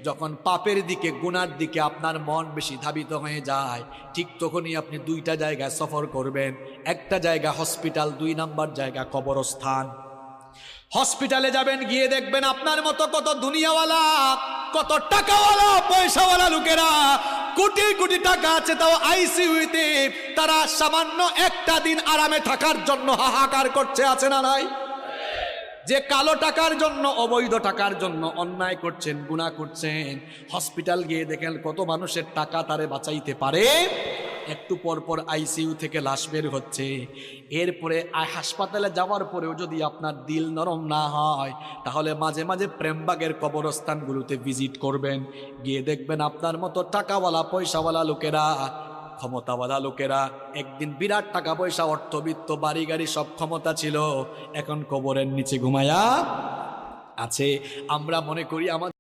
যখন পাপের দিকে গুনার দিকে আপনার মন বেশি ধাবিত হয়ে যায়, ঠিক তখনই আপনি দুইটা জায়গায় সফর করবেন। একটা জায়গা হসপিটাল, 2 নাম্বার জায়গা কবরস্থান। হসপিটালে যাবেন, গিয়ে দেখবেন আপনার মতো কত দুনিয়াওয়ালা, কত টাকাওয়ালা পয়সাওয়ালা লোকেরা, কোটি কোটি টাকা আছে, তাও আইসিইউতে তারা সামান্য একটা দিন আরামে থাকার জন্য হাহাকার করছে, আছে না নাই? যে কালো টাকার জন্য, অবৈধ টাকার জন্য অন্যায় করছেন, গুনাহ করছেন, হসপিটাল গিয়ে দেখেন কত মানুষের টাকা তারে বাঁচাইতে পারে। একটু পর পর আইসিইউ থেকে লাশ বের হচ্ছে। এরপরে হাসপাতালে যাওয়ার পরেও যদি আপনার দিল নরম না হয়, তাহলে মাঝে মাঝে প্রেমবাগের কবরস্থানগুলোতে ভিজিট করবেন। গিয়ে দেখবেন আপনার মতো টাকাওয়ালা পয়সাওয়ালা লোকেরা, ক্ষমতাওয়ালা লোকেরা, একদিন বিরাট টাকা পয়সা, অর্থবিত্ত, বাড়ি গাড়ি সব ক্ষমতা ছিল, এখন কবরের নিচে ঘুমায়া আছে। আমরা মনে করি আমাদের